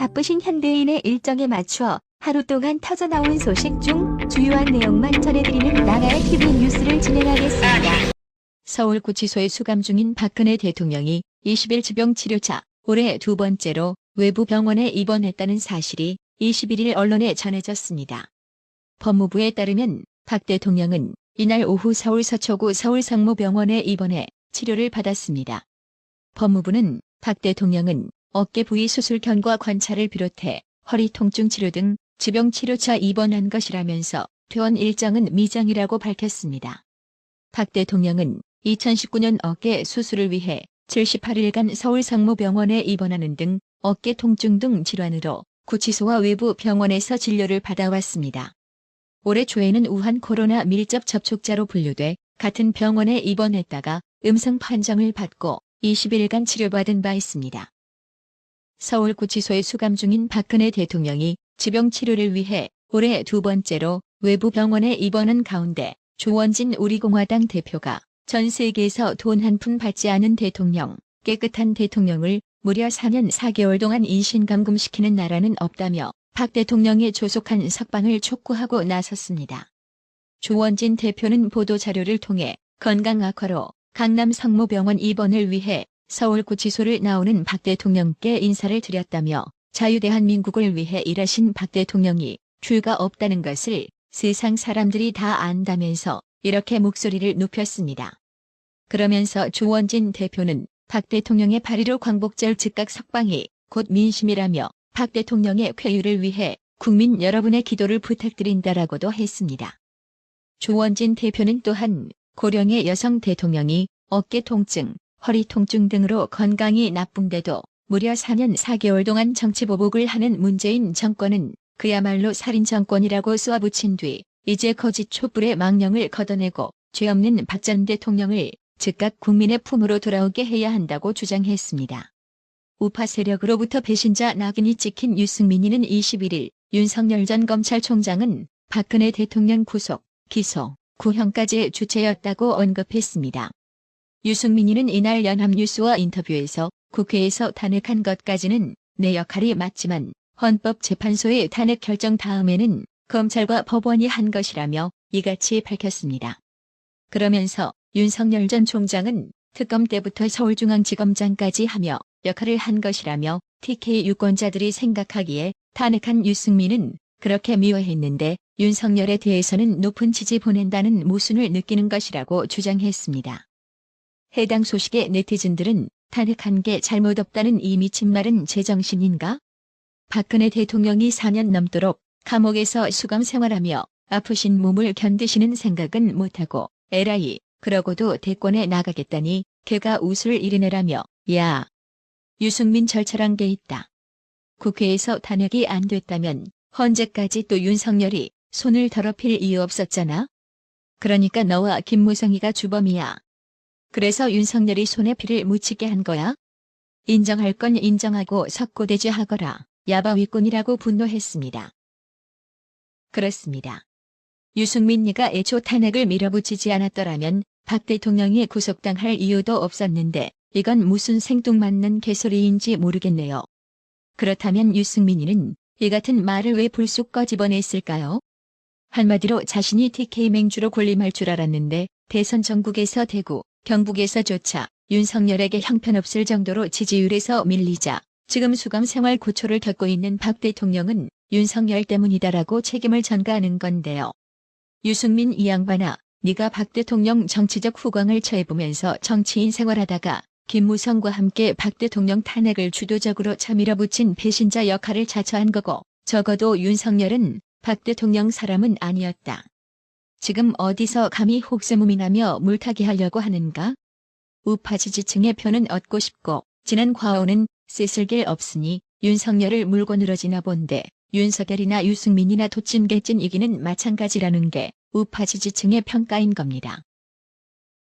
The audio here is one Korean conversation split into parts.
바쁘신 현대인의 일정에 맞춰 하루 동안 터져나온 소식 중 주요한 내용만 전해드리는 나라의 TV 뉴스를 진행하겠습니다. 서울구치소에 수감 중인 박근혜 대통령이 20일 지병치료차 올해 두 번째로 외부 병원에 입원했다는 사실이 21일 언론에 전해졌습니다. 법무부에 따르면 박 대통령은 이날 오후 서울 서초구 서울상무병원에 입원해 치료를 받았습니다. 법무부는 박 대통령은 어깨 부위 수술 견과 관찰을 비롯해 허리 통증 치료 등 지병치료차 입원한 것이라면서 퇴원 일정은 미정이라고 밝혔습니다. 박 대통령은 2019년 어깨 수술을 위해 78일간 서울상무병원에 입원하는 등 어깨 통증 등 질환으로 구치소와 외부 병원에서 진료를 받아왔습니다. 올해 초에는 우한 코로나 밀접 접촉자로 분류돼 같은 병원에 입원했다가 음성 판정을 받고 20일간 치료받은 바 있습니다. 서울구치소에 수감 중인 박근혜 대통령이 지병치료를 위해 올해 두 번째로 외부 병원에 입원한 가운데 조원진 우리공화당 대표가 전 세계에서 돈 한 푼 받지 않은 대통령, 깨끗한 대통령을 무려 4년 4개월 동안 인신감금시키는 나라는 없다며 박 대통령의 조속한 석방을 촉구하고 나섰습니다. 조원진 대표는 보도자료를 통해 건강 악화로 강남 성모병원 입원을 위해 서울구치소를 나오는 박 대통령께 인사를 드렸다며 자유대한민국을 위해 일하신 박 대통령이 죄가 없다는 것을 세상 사람들이 다 안다면서 이렇게 목소리를 높였습니다. 그러면서 조원진 대표는 박 대통령의 8.15 광복절 즉각 석방이 곧 민심이라며 박 대통령의 쾌유를 위해 국민 여러분의 기도를 부탁드린다라고도 했습니다. 조원진 대표는 또한 고령의 여성 대통령이 어깨 통증, 허리 통증 등으로 건강이 나쁜데도 무려 4년 4개월 동안 정치보복을 하는 문재인 정권은 그야말로 살인 정권이라고 쏘아붙인 뒤 이제 거짓 촛불의 망령을 걷어내고 죄 없는 박 전 대통령을 즉각 국민의 품으로 돌아오게 해야 한다고 주장했습니다. 우파 세력으로부터 배신자 낙인이 찍힌 유승민이는 21일 윤석열 전 검찰총장은 박근혜 대통령 구속, 기소, 구형까지의 주체였다고 언급했습니다. 유승민이는 이날 연합뉴스와 인터뷰에서 국회에서 탄핵한 것까지는 내 역할이 맞지만 헌법재판소의 탄핵 결정 다음에는 검찰과 법원이 한 것이라며 이같이 밝혔습니다. 그러면서 윤석열 전 총장은 특검 때부터 서울중앙지검장까지 하며 역할을 한 것이라며 TK 유권자들이 생각하기에 탄핵한 유승민은 그렇게 미워했는데 윤석열에 대해서는 높은 지지 보낸다는 모순을 느끼는 것이라고 주장했습니다. 해당 소식에 네티즌들은 탄핵한 게 잘못 없다는 이 미친 말은 제정신인가? 박근혜 대통령이 4년 넘도록 감옥에서 수감 생활하며 아프신 몸을 견디시는 생각은 못하고 에라이 그러고도 대권에 나가겠다니 걔가 웃을 일이네라며 야 유승민 절차란 게 있다. 국회에서 탄핵이 안 됐다면 언제까지 또 윤석열이 손을 더럽힐 이유 없었잖아. 그러니까 너와 김무성이가 주범이야. 그래서 윤석열이 손에 피를 묻히게 한 거야? 인정할 건 인정하고 석고대죄하거라. 야바위꾼이라고 분노했습니다. 그렇습니다. 유승민이가 애초 탄핵을 밀어붙이지 않았더라면 박 대통령이 구속당할 이유도 없었는데 이건 무슨 생뚱맞는 개소리인지 모르겠네요. 그렇다면 유승민이는 이 같은 말을 왜 불쑥 꺼집어냈을까요? 한마디로 자신이 TK 맹주로 군림할 줄 알았는데 대선 전국에서 대구, 경북에서조차 윤석열에게 형편없을 정도로 지지율에서 밀리자 지금 수감 생활 고초를 겪고 있는 박 대통령은 윤석열 때문이다라고 책임을 전가하는 건데요. 유승민 이 양반아, 네가 박 대통령 정치적 후광을 처해보면서 정치인 생활하다가 김무성과 함께 박 대통령 탄핵을 주도적으로 차밀어붙인 배신자 역할을 자처한 거고 적어도 윤석열은 박 대통령 사람은 아니었다. 지금 어디서 감히 혹세무민하며 물타기 하려고 하는가? 우파 지지층의 표는 얻고 싶고 지난 과오는 씻을 길 없으니 윤석열을 물고 늘어지나 본데 윤석열이나 유승민이나 도찐개찐 이기는 마찬가지라는 게 우파 지지층의 평가인 겁니다.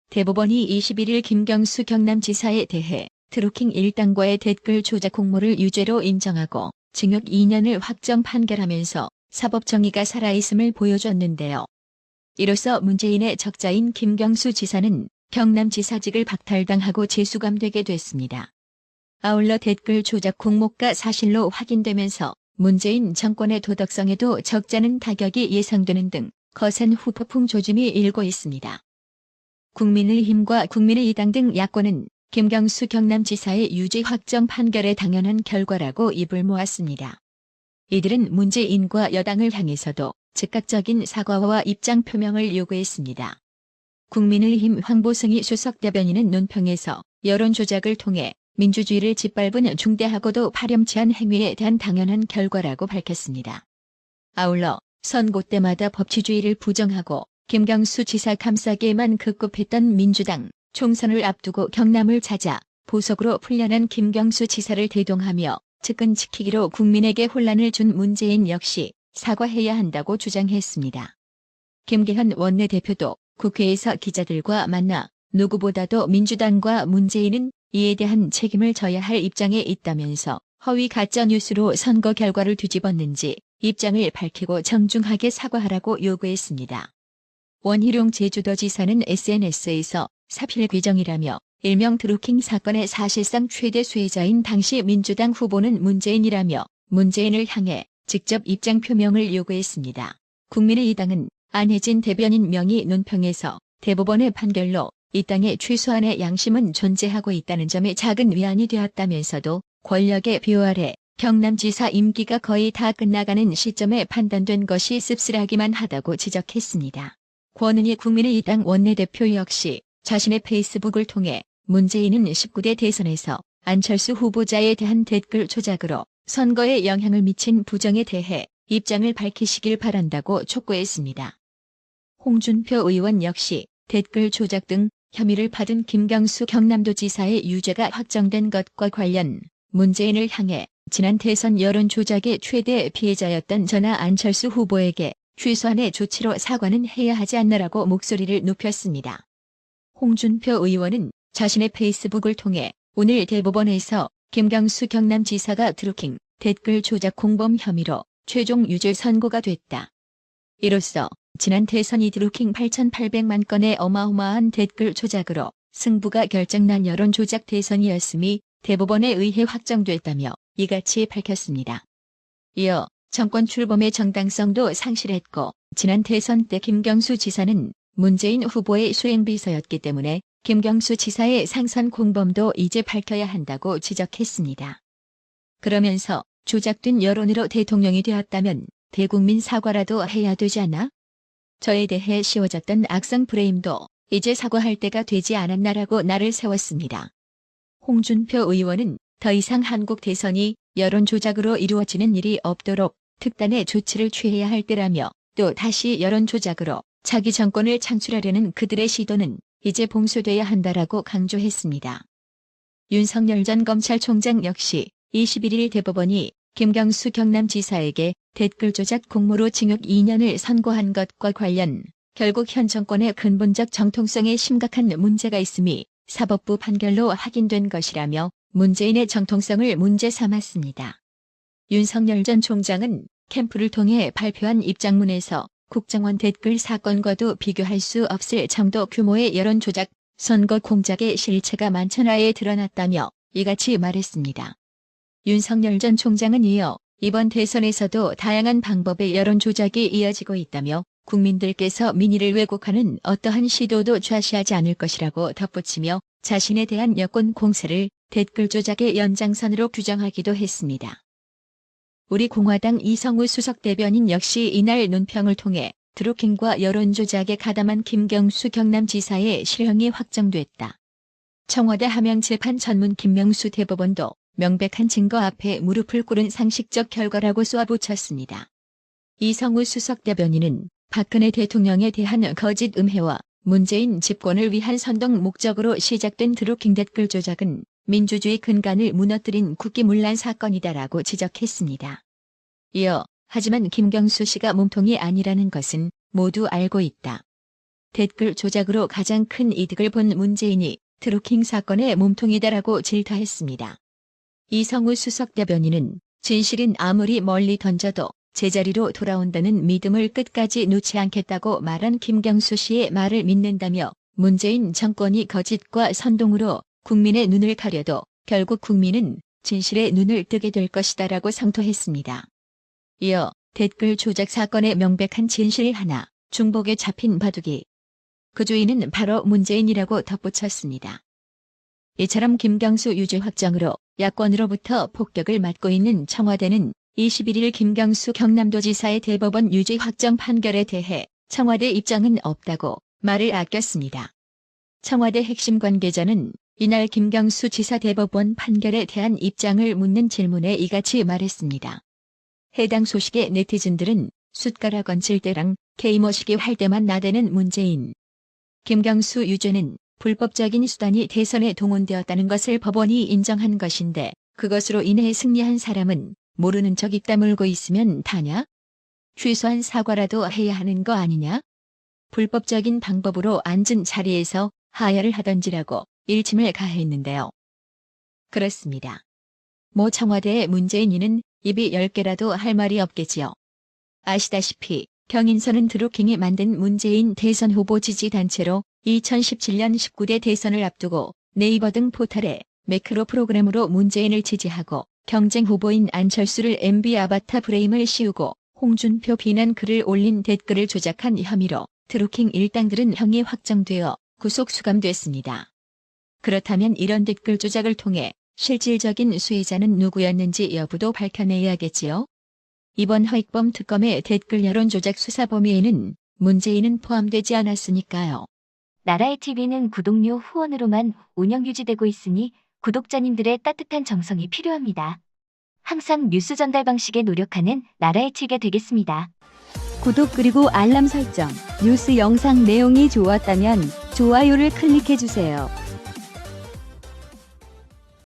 대법원이 21일 김경수 경남지사에 대해 트루킹 일당과의 댓글 조작 공모를 유죄로 인정하고 징역 2년을 확정 판결하면서 사법정의가 살아있음을 보여줬는데요. 이로써 문재인의 적자인 김경수 지사는 경남지사직을 박탈당하고 재수감되게 됐습니다. 아울러 댓글 조작 공모가 사실로 확인되면서 문재인 정권의 도덕성에도 적잖은 타격이 예상되는 등 거센 후폭풍 조짐이 일고 있습니다. 국민의힘과 국민의당 등 야권은 김경수 경남지사의 유죄 확정 판결의 당연한 결과라고 입을 모았습니다. 이들은 문재인과 여당을 향해서도 즉각적인 사과와 입장 표명을 요구했습니다. 국민의힘 황보승희 수석대변인은 논평에서 여론 조작을 통해 민주주의를 짓밟은 중대하고도 파렴치한 행위에 대한 당연한 결과라고 밝혔습니다. 아울러 선거 때마다 법치주의를 부정하고 김경수 지사 감싸기에만 급급했던 민주당, 총선을 앞두고 경남을 찾아 보석으로 풀려난 김경수 지사를 대동하며 측근 지키기로 국민에게 혼란을 준 문재인 역시 사과해야 한다고 주장했습니다. 김계현 원내대표도 국회에서 기자들과 만나 누구보다도 민주당과 문재인은 이에 대한 책임을 져야 할 입장에 있다면서 허위 가짜뉴스로 선거 결과를 뒤집었는지 입장을 밝히고 정중하게 사과하라고 요구했습니다. 원희룡 제주도지사는 SNS에서 사필 규정이라며 일명 드루킹 사건의 사실상 최대 수혜자인 당시 민주당 후보는 문재인이라며 문재인을 향해 직접 입장 표명을 요구했습니다. 국민의당은 안혜진 대변인 명의 논평에서 대법원의 판결로 이 땅에 최소한의 양심은 존재하고 있다는 점에 작은 위안이 되었다면서도 권력의 비호 아래 경남지사 임기가 거의 다 끝나가는 시점에 판단된 것이 씁쓸하기만 하다고 지적했습니다. 권은희 국민의당 원내대표 역시 자신의 페이스북을 통해 문재인은 19대 대선에서 안철수 후보자에 대한 댓글 조작으로 선거에 영향을 미친 부정에 대해 입장을 밝히시길 바란다고 촉구했습니다. 홍준표 의원 역시 댓글 조작 등 혐의를 받은 김경수 경남도지사의 유죄가 확정된 것과 관련 문재인을 향해 지난 대선 여론 조작의 최대 피해자였던 전하 안철수 후보에게 최소한의 조치로 사과는 해야 하지 않나라고 목소리를 높였습니다. 홍준표 의원은 자신의 페이스북을 통해 오늘 대법원에서 김경수 경남지사가 드루킹 댓글 조작 공범 혐의로 최종 유죄 선고가 됐다. 이로써 지난 대선이 드루킹 8,800만 건의 어마어마한 댓글 조작으로 승부가 결정난 여론 조작 대선이었음이 대법원에 의해 확정됐다며 이같이 밝혔습니다. 이어 정권 출범의 정당성도 상실했고 지난 대선 때 김경수 지사는 문재인 후보의 수행비서였기 때문에 김경수 지사의 상선 공범도 이제 밝혀야 한다고 지적했습니다. 그러면서 조작된 여론으로 대통령이 되었다면 대국민 사과라도 해야 되지 않아? 저에 대해 씌워졌던 악성 프레임도 이제 사과할 때가 되지 않았나라고 날을 세웠습니다. 홍준표 의원은 더 이상 한국 대선이 여론 조작으로 이루어지는 일이 없도록 특단의 조치를 취해야 할 때라며 또 다시 여론 조작으로 자기 정권을 창출하려는 그들의 시도는 이제 봉쇄돼야 한다라고 강조했습니다. 윤석열 전 검찰총장 역시 21일 대법원이 김경수 경남지사에게 댓글 조작 공모로 징역 2년을 선고한 것과 관련 결국 현 정권의 근본적 정통성에 심각한 문제가 있음이 사법부 판결로 확인된 것이라며 문재인의 정통성을 문제 삼았습니다. 윤석열 전 총장은 캠프를 통해 발표한 입장문에서 국정원 댓글 사건과도 비교할 수 없을 정도 규모의 여론 조작, 선거 공작의 실체가 만천하에 드러났다며 이같이 말했습니다. 윤석열 전 총장은 이어 이번 대선에서도 다양한 방법의 여론 조작이 이어지고 있다며 국민들께서 민의를 왜곡하는 어떠한 시도도 좌시하지 않을 것이라고 덧붙이며 자신에 대한 여권 공세를 댓글 조작의 연장선으로 규정하기도 했습니다. 우리 공화당 이성우 수석대변인 역시 이날 논평을 통해 드루킹과 여론 조작에 가담한 김경수 경남지사의 실형이 확정됐다. 청와대 함양재판 전문 김명수 대법원도 명백한 증거 앞에 무릎을 꿇은 상식적 결과라고 쏘아붙였습니다. 이성우 수석대변인은 박근혜 대통령에 대한 거짓 음해와 문재인 집권을 위한 선동 목적으로 시작된 드루킹 댓글 조작은 민주주의 근간을 무너뜨린 국기문란 사건이다라고 지적했습니다. 이어 하지만 김경수 씨가 몸통이 아니라는 것은 모두 알고 있다. 댓글 조작으로 가장 큰 이득을 본 문재인이 드루킹 사건의 몸통이다라고 질타했습니다. 이성우 수석대변인은 진실은 아무리 멀리 던져도 제자리로 돌아온다는 믿음을 끝까지 놓지 않겠다고 말한 김경수 씨의 말을 믿는다며 문재인 정권이 거짓과 선동으로 국민의 눈을 가려도 결국 국민은 진실에 눈을 뜨게 될 것이다라고 상토했습니다. 이어 댓글 조작 사건의 명백한 진실 하나, 중복에 잡힌 바둑이. 그 주인은 바로 문재인이라고 덧붙였습니다. 이처럼 김경수 유죄 확정으로 야권으로부터 폭격을 맞고 있는 청와대는 21일 김경수 경남도지사의 대법원 유죄 확정 판결에 대해 청와대 입장은 없다고 말을 아꼈습니다. 청와대 핵심 관계자는 이날 김경수 지사 대법원 판결에 대한 입장을 묻는 질문에 이같이 말했습니다. 해당 소식에 네티즌들은 숟가락 얹을 때랑 게임머시기 할 때만 나대는 문재인. 김경수 유죄는 불법적인 수단이 대선에 동원되었다는 것을 법원이 인정한 것인데 그것으로 인해 승리한 사람은 모르는 척 입 다물고 있으면 다냐? 최소한 사과라도 해야 하는 거 아니냐? 불법적인 방법으로 앉은 자리에서 하야를 하던지라고 일침을 가했는데요. 그렇습니다. 모 청와대의 문재인이는 입이 10개라도 할 말이 없겠지요. 아시다시피 경인선은 드루킹이 만든 문재인 대선 후보 지지단체로 2017년 19대 대선을 앞두고 네이버 등 포털에 매크로 프로그램으로 문재인을 지지하고 경쟁 후보인 안철수를 MB 아바타 프레임을 씌우고 홍준표 비난 글을 올린 댓글을 조작한 혐의로 드루킹 일당들은 형이 확정되어 구속 수감됐습니다. 그렇다면 이런 댓글 조작을 통해 실질적인 수혜자는 누구였는지 여부도 밝혀내야겠지요. 이번 허익범 특검의 댓글 여론 조작 수사 범위에는 문재인은 포함되지 않았으니까요. 나라의 TV는 구독료 후원으로만 운영 유지되고 있으니 구독자님들의 따뜻한 정성이 필요합니다. 항상 뉴스 전달 방식에 노력하는 나라의 TV가 되겠습니다. 구독 그리고 알람 설정, 뉴스 영상 내용이 좋았다면 좋아요를 클릭해주세요.